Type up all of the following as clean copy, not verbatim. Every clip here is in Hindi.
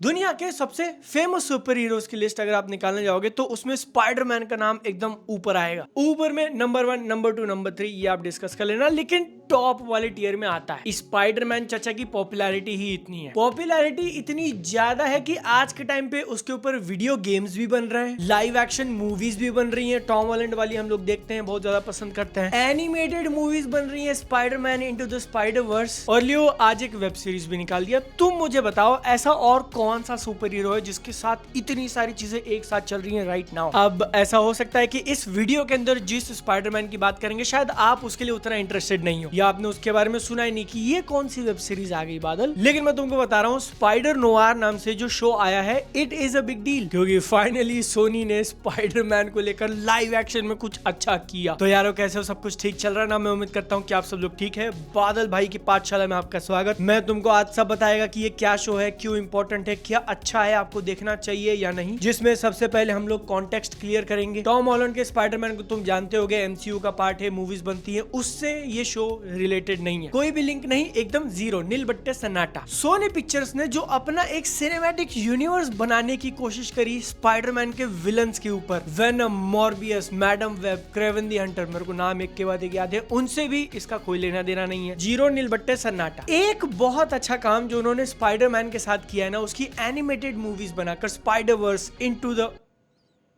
दुनिया के सबसे फेमस सुपर हीरोज की लिस्ट अगर आप निकालने जाओगे तो उसमें स्पाइडरमैन का नाम एकदम ऊपर आएगा। ऊपर में नंबर 1, नंबर 2, नंबर 3 ये आप डिस्कस कर लेना, लेकिन टॉप वाले टियर में आता है। स्पाइडरमैन चाचा की पॉपुलैरिटी ही इतनी है, पॉपुलैरिटी इतनी ज्यादा है कि आज के टाइम पे उसके ऊपर वीडियो गेम्स भी बन रहे हैं, लाइव एक्शन मूवीज भी बन रही हैं। टॉम हॉलैंड वाली हम लोग देखते हैं, बहुत ज्यादा पसंद करते हैं। एनिमेटेड मूवीज बन रही हैं, स्पाइडरमैन इनटू द स्पाइडर-वर्स। और लियो आज एक वेब सीरीज भी निकाल दिया। तुम मुझे बताओ ऐसा और कौन सा सुपर हीरो है जिसके साथ इतनी सारी चीजें एक साथ चल रही हैं राइट नाउ। अब ऐसा हो सकता है कि इस वीडियो के अंदर जिस स्पाइडरमैन की बात करेंगे शायद आप उसके लिए उतना इंटरेस्टेड नहीं हो, या आपने उसके बारे में सुना ही नहीं कि ये कौन सी वेब सीरीज आ गई बादल। लेकिन मैं तुमको बता रहा हूँ, स्पाइडर नोवार नाम से जो शो आया है it is a big deal, क्योंकि फाइनली सोनी ने स्पाइडरमैन को लेकर लाइव एक्शन में कुछ अच्छा किया। तो यारो कैसे हो, सब कुछ ठीक चल रहा है ना? मैं उम्मीद करता हूँ कि आप सब लोग ठीक है। बादल भाई की पाठशाला में आपका स्वागत। मैं तुमको आज सब बताएगा कि ये क्या शो है, क्यों इंपॉर्टेंट है, क्या अच्छा है, आपको देखना चाहिए या नहीं। जिसमें सबसे पहले हम लोग कॉन्टेक्स्ट क्लियर करेंगे। टॉम हॉलैंड के स्पाइडरमैन को तुम जानते होगे, एमसीयू का पार्ट है, मूवीज बनती है, उससे ये शो रिलेटेड नहीं है, कोई भी लिंक नहीं, एकदम जीरो, नील बट्टे सन्नाटा। सोनी पिक्चर्स ने जो अपना एक सिनेमैटिक यूनिवर्स बनाने की कोशिश करी स्पाइडरमैन के विलन्स के ऊपर, venom, Morbius, Madame Web, Kraven the Hunter, मेरे को नाम एक के बाद एक याद है, उनसे भी इसका कोई लेना देना नहीं है। जीरो, नील बट्टे सन्नाटा। एक बहुत अच्छा काम जो उन्होंने स्पाइडरमैन के साथ किया है ना, उसकी एनिमेटेड मूवीज बनाकर स्पाइडर-वर्स इनटू द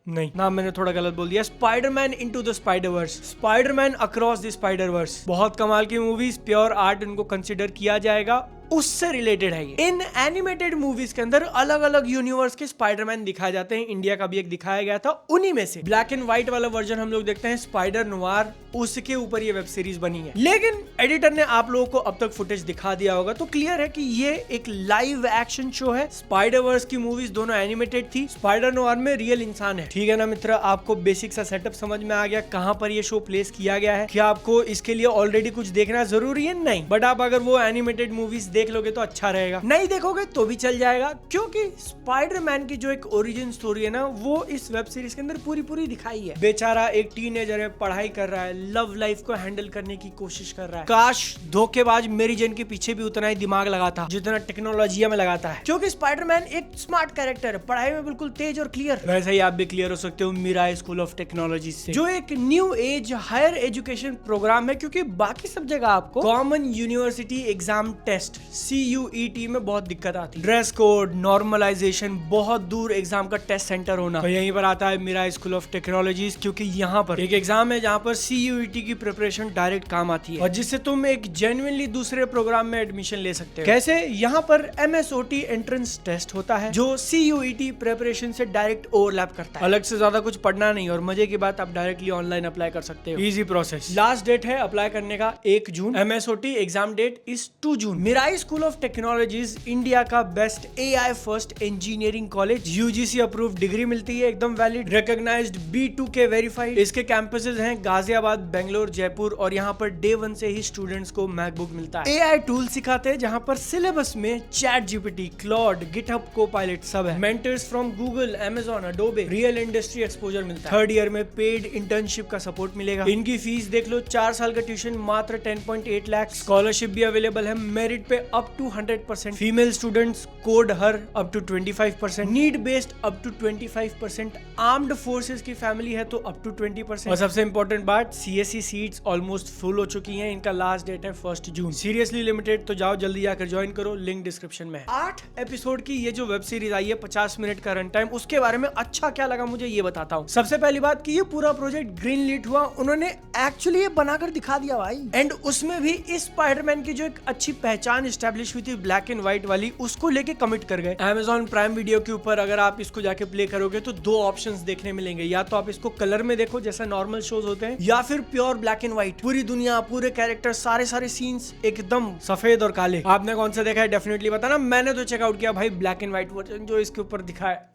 नहीं, नाम मैंने थोड़ा गलत बोल दिया, Spiderman into the spider-verse, Spiderman across the spider-verse. बहुत कमाल की मूवीज, प्योर आर्ट इनको कंसीडर किया जाएगा, उससे रिलेटेड है ये। इन एनिमेटेड मूवीज के अंदर अलग अलग यूनिवर्स के स्पाइडरमैन दिखाए जाते हैं। इंडिया का भी एक दिखाया गया था, उन्हीं में से ब्लैक एंड व्हाइट वाला वर्जन हम लोग देखते हैं, स्पाइडर नोवार, उसके ऊपर ये वेब सीरीज बनी है। लेकिन एडिटर ने आप लोगों को अब तक फुटेज दिखा दिया होगा, तो क्लियर है कि ये एक लाइव एक्शन शो है। स्पाइडर-वर्स की मूवीज दोनों एनिमेटेड थी, स्पाइडर नोवार में रियल इंसान है। ठीक है ना मित्र, आपको बेसिक सा सेटअप समझ में आ गया, कहां पर ये शो प्लेस किया गया है। क्या आपको इसके लिए ऑलरेडी कुछ देखना जरूरी है? नहीं, बट आप अगर वो एनिमेटेड मूवीज देख लोगे तो अच्छा रहेगा, नहीं देखोगे तो भी चल जाएगा, क्योंकि स्पाइडरमैन की जो एक ओरिजिन स्टोरी है ना, वो इस वेब सीरीज के अंदर पूरी पूरी दिखाई है। बेचारा एक टीनेजर है, पढ़ाई कर रहा है, लव लाइफ को हैंडल करने की कोशिश कर रहा है। काश धोखेबाज मेरी जेन के पीछे भी उतना ही दिमाग लगाता जितना टेक्नोलॉजी में लगाता है, क्योंकि स्पाइडरमैन एक स्मार्ट कैरेक्टर है, पढ़ाई में बिल्कुल तेज और क्लियर। वैसे ही आप भी क्लियर हो सकते हो मिराई स्कूल ऑफ टेक्नोलॉजी से, जो एक new age higher education programme है, क्योंकि बाकी सब जगह आपको common university exam test CUET में बहुत दिक्कत आती है, ड्रेस कोड, नॉर्मलाइजेशन, बहुत दूर एग्जाम का टेस्ट सेंटर होना। तो यहीं पर आता है मिराई स्कूल ऑफ टेक्नोलॉजीज, क्योंकि यहाँ पर एक एग्जाम है जहाँ पर CUET की प्रिपरेशन डायरेक्ट काम आती है, और जिससे तुम एक जेन्युइनली दूसरे प्रोग्राम में एडमिशन ले सकते हो। कैसे? यहाँ पर MSOT एंट्रेंस टेस्ट होता है जो CUET प्रिपरेशन से डायरेक्ट ओवरलैप करता है। अलग से ज्यादा कुछ पढ़ना नहीं, और मजे की बात आप डायरेक्टली ऑनलाइन अप्लाई कर सकते हो, इजी प्रोसेस। लास्ट डेट है अप्लाई करने का 1 जून, MSOT एग्जाम डेट इज 2 जून। Mirai school of technologies India का best AI first engineering college, UGC approve degree मिलती है, एकदम वैलिड, रिकॉग्नाइज्ड B2K वेरीफाइड। इसके कैंपसेस हैं गाजियाबाद, बेंगलोर, जयपुर, और यहाँ पर डे 1 से ही स्टूडेंट्स को मैकबुक मिलता है। AI टूल सिखाते हैं, जहाँ पर सिलेबस में ChatGPT, क्लॉड, गिटहब कोपायलट सब है। Mentors from Google, Amazon, Adobe, real industry exposure मिलता है। 3rd ईयर में पेड इंटर्नशिप का सपोर्ट मिलेगा। इनकी फीस देख लो, 4 साल का ट्यूशन मात्र 10.8 लाख। स्कॉलरशिप भी अवेलेबल है, मेरिट पे अप टू 100%, फीमेल स्टूडेंट्स कोड हर up to 25%, need based up to 25%, armed forces की फैमिली है तो अप टू 20%। और सबसे इंपॉर्टेंट बात, CSE सीट्स ऑलमोस्ट फुल हो चुकी हैं, इनका लास्ट डेट है 1 जून। सीरियसली लिमिटेड, तो जाओ जल्दी जाकर ज्वाइन करो, लिंक डिस्क्रिप्शन में है। 8 एपिसोड की ये जो वेब सीरीज आई है, 50 मिनट का रन टाइम, उसके बारे में अच्छा क्या लगा मुझे ये बताता हूँ। सबसे पहली बात कि ये पूरा प्रोजेक्ट ग्रीन लीट हुआ, उन्होंने एक्चुअली ये बनाकर दिखा दिया भाई, एंड उसमें भी इस स्पाइडरमैन की जो एक अच्छी पहचान एस्टेब्लिश हुई थी ब्लैक एंड व्हाइट वाली, उसको लेके कमिट कर गए। Amazon प्राइम वीडियो के ऊपर अगर आप इसको जाके प्ले करोगे तो 2 ऑप्शंस देखने मिलेंगे, या तो आप इसको कलर में देखो जैसा नॉर्मल शोज होते हैं, या फिर प्योर ब्लैक एंड व्हाइट, पूरी दुनिया, पूरे कैरेक्टर, सारे सीन्स एकदम सफेद और काले। आपने कौन सा देखा है डेफिनेटली बताना। मैंने तो चेकआउट किया भाई ब्लैक एंड व्हाइट वर्जन जो इसके ऊपर दिखा है,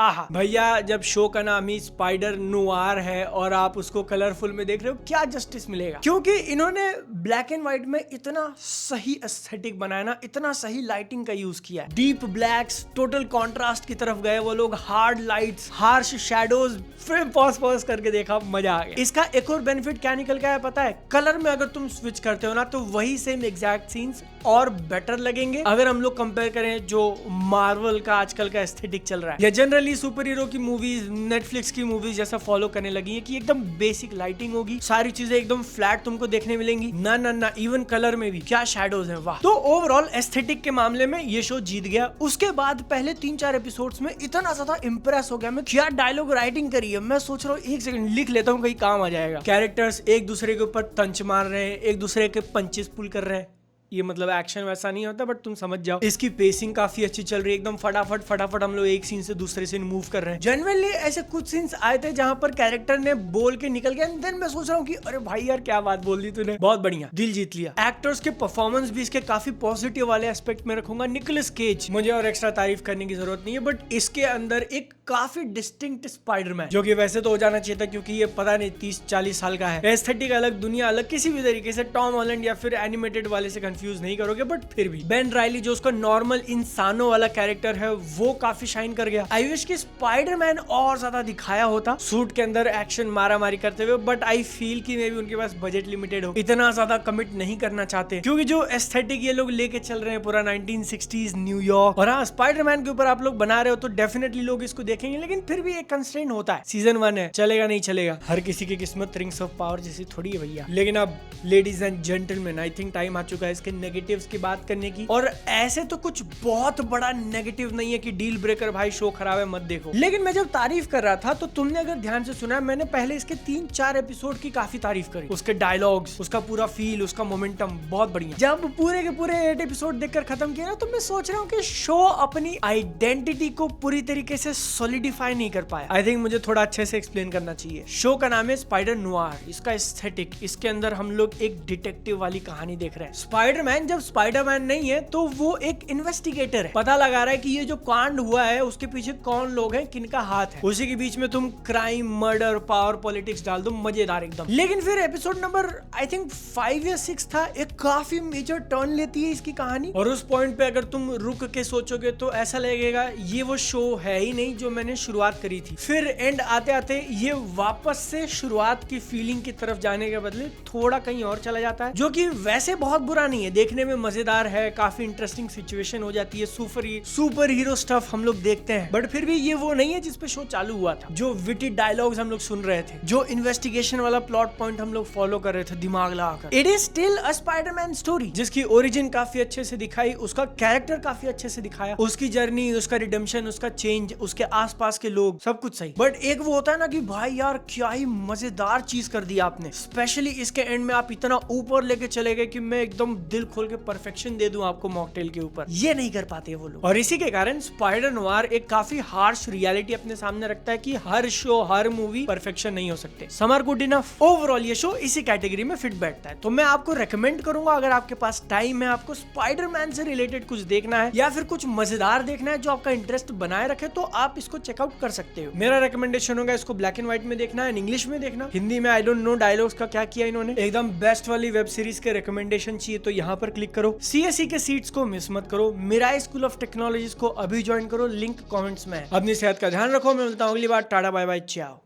आहा भैया, जब शो का नाम ही स्पाइडर नुआर है और आप उसको कलरफुल में देख रहे हो, क्या जस्टिस मिलेगा? क्योंकि इन्होंने ब्लैक एंड व्हाइट में इतना सही एस्थेटिक बनाया ना, इतना सही लाइटिंग का यूज किया है। डीप ब्लैक्स, टोटल कॉन्ट्रास्ट की तरफ गए वो लोग, हार्ड लाइट्स, हार्श शैडोज, फिर पॉज करके देखा, मजा आ गया। इसका एक और बेनिफिट क्या निकल गया है पता है? कलर में अगर तुम स्विच करते हो ना, तो वही सेम एग्जैक्ट सीन्स और बेटर लगेंगे अगर हम लोग कंपेयर करें जो मार्वल का आजकल का एस्थेटिक चल रहा है, या जनरली सुपर हीरो की मूवीज, नेटफ्लिक्स की मूवीज जैसा फॉलो करने लगी है कि एकदम बेसिक लाइटिंग होगी, सारी चीजें एकदम फ्लैट तुमको देखने मिलेंगी। ना ना ना, इवन कलर में भी क्या शैडोज हैं, वाह। तो ओवरऑल एस्थेटिक के मामले में ये शो जीत गया। उसके बाद पहले 3-4 एपिसोड्स में इतना ज्यादा इंप्रेस हो गया मैं, क्या डायलॉग राइटिंग करी है। मैं सोच रहा हूँ एक सेकंड लिख लेता हूँ, कहीं काम आ जाएगा। कैरेक्टर्स एक दूसरे के ऊपर तंच मार रहे हैं, एक दूसरे के पंचेस पुल कर रहे हैं। ये मतलब एक्शन वैसा नहीं होता, बट तुम समझ जाओ। इसकी पेसिंग काफी अच्छी चल रही है, एकदम फटाफट हम लोग एक सीन से दूसरे सीन मूव कर रहे हैं। जनरली ऐसे कुछ सीन्स आए थे जहां पर कैरेक्टर ने बोल के निकल गया, देन मैं सोच रहा हूँ कि अरे भाई यार क्या बात बोल दी तूने, बहुत बढ़िया, दिल जीत लिया। एक्टर्स के परफॉर्मेंस भी इसके काफी पॉजिटिव वाले एस्पेक्ट में रखूंगा। निकोलस केज, मुझे और एक्स्ट्रा तारीफ करने की जरूरत नहीं है, बट इसके अंदर एक काफी डिस्टिंक्ट स्पाइडरमैन, जो कि वैसे तो हो जाना चाहिए था क्योंकि ये पता नहीं 30-40 साल का है। एस्थेटिक अलग, दुनिया अलग, किसी भी तरीके से टॉम हॉलैंड या फिर एनिमेटेड वाले से कंफ्यूज नहीं करोगे। बट फिर भी बेन राइली जो उसका नॉर्मल इंसानों वाला कैरेक्टर है वो काफी शाइन कर गया। आई विश कि स्पाइडरमैन और ज्यादा दिखाया होता सूट के अंदर एक्शन मारा मारी करते हुए, बट आई फील कि मे बी उनके पास बजट लिमिटेड हो, इतना ज्यादा कमिट नहीं करना चाहते, क्योंकि जो एस्थेटिक ये लोग लेके चल रहे हैं पूरा 1960s न्यूयॉर्क, और हाँ स्पाइडरमैन के ऊपर आप लोग बना रहे हो तो डेफिनेटली लोग इसको देखेंगे, लेकिन फिर भी एक कंस्ट्रेंट होता है। सीजन 1 है, चलेगा नहीं चलेगा, हर किसी की किस्मत रिंग्स ऑफ पावर जैसी थोड़ी है भैया। लेकिन अब ladies and gentleman, I think time आ चुका है इसके नेगेटिव्स की बात करने की। और ऐसे तो कुछ बहुत बड़ा नेगेटिव नहीं है कि डील ब्रेकर भाई शो खराब है मत देखो, लेकिन मैं जब तारीफ कर रहा था तो तुमने अगर ध्यान से सुना, मैंने पहले इसके 3-4 एपिसोड की काफी तारीफ करी, उसके डायलॉग्स, उसका पूरा फील, उसका मोमेंटम बहुत बढ़िया। जब पूरे के पूरे 8 एपिसोड देखकर खत्म किया ना, तो मैं सोच रहा हूँ कि शो अपनी आइडेंटिटी को पूरी तरीके से सॉलिडिफाई नहीं कर पाया। आई थिंक मुझे थोड़ा अच्छे से एक्सप्लेन करना चाहिए। शो का नाम है स्पाइडर नुआर, इसका एस्थेटिक, इसके अंदर हम लोग एक डिटेक्टिव वाली कहानी देख रहे हैं। स्पाइडरमैन जब स्पाइडरमैन नहीं है तो वो एक इन्वेस्टिगेटर है, पता लगा रहा है कि ये जो कांड हुआ है उसके पीछे कौन लोग हैं, किनका हाथ है। उसी के बीच में तुम क्राइम, मर्डर, पावर, पॉलिटिक्स डाल दो, मजेदार एकदम। लेकिन फिर एपिसोड नंबर आई थिंक 5 या 6 था, एक काफी मेजर टर्न लेती है इसकी कहानी, और उस पॉइंट पे अगर तुम रुक के सोचोगे तो ऐसा लगेगा ये वो शो है ही नहीं जो मैंने शुरुआत करी थी। फिर एंड आते आते ये वापस से शुरुआत की फीलिंग की तरफ जाने के बदले थोड़ा कहीं और चला जाता है, जो कि वैसे बहुत बुरा नहीं है, देखने में मजेदार है, काफी इंटरेस्टिंग सिचुएशन हो जाती है, सुपर हीरो स्टफ हम लोग देखते हैं। बट फिर भी ये वो नहीं है जिसपे शो चालू हुआ था, जो विटी डायलॉग्स हम लोग सुन रहे थे, जो इन्वेस्टिगेशन वाला प्लॉट पॉइंट हम लोग फॉलो कर रहे थे दिमाग लगाकर। It is still a Spiderman story, जिसकी ओरिजिन काफी अच्छे से दिखाई, उसका कैरेक्टर काफी अच्छे से दिखाया, उसकी जर्नी, उसका रिडेम्पशन, उसका चेंज, उसके आसपास के लोग, सब कुछ सही। बट एक वो होता है ना कि भाई यार क्या ही मजेदार चीज कर दी आपने, स्पेशली इसके एंड में आप इतना ऊपर लेके चले गए कि मैं एकदम दिल खोल के परफेक्शन दे दूं आपको मॉकटेल के ऊपर, ये नहीं कर पाते वो लोग। और इसी के कारण स्पाइडर नोवार एक काफी हार्श रियलिटी अपने सामने रखता है कि हर शो, हर मूवी परफेक्शन नहीं हो सकते। Some are good enough. Overall ये शो इसी कैटेगरी में फिट बैठता है, तो मैं आपको रेकमेंड करूंगा, अगर आपके पास टाइम है, आपको स्पाइडरमैन से रिलेटेड कुछ देखना है या फिर कुछ मजेदार देखना है जो आपका इंटरेस्ट बनाए रखे, तो आप इसको चेकआउट कर सकते हो। मेरा रिकमेंडेशन होगा इसको ब्लैक एंड व्हाइट में देखना है, इंग्लिश में देखना, हिंदी में आई डोंट नो डायलॉग्स का क्या किया इन्होंने, एकदम बेस्ट वाली वेब सीरीज के रिकमेंडेशन चाहिए तो यहाँ पर क्लिक करो। CSE के सीट्स को मिस मत करो, मिराई स्कूल ऑफ टेक्नोलॉजीज को अभी ज्वाइन करो, लिंक कमेंट्स में है। अपनी सेहत का ध्यान रखो, मैं मिलता हूँ अगली बार, टाटा बाय बाय, चाओ।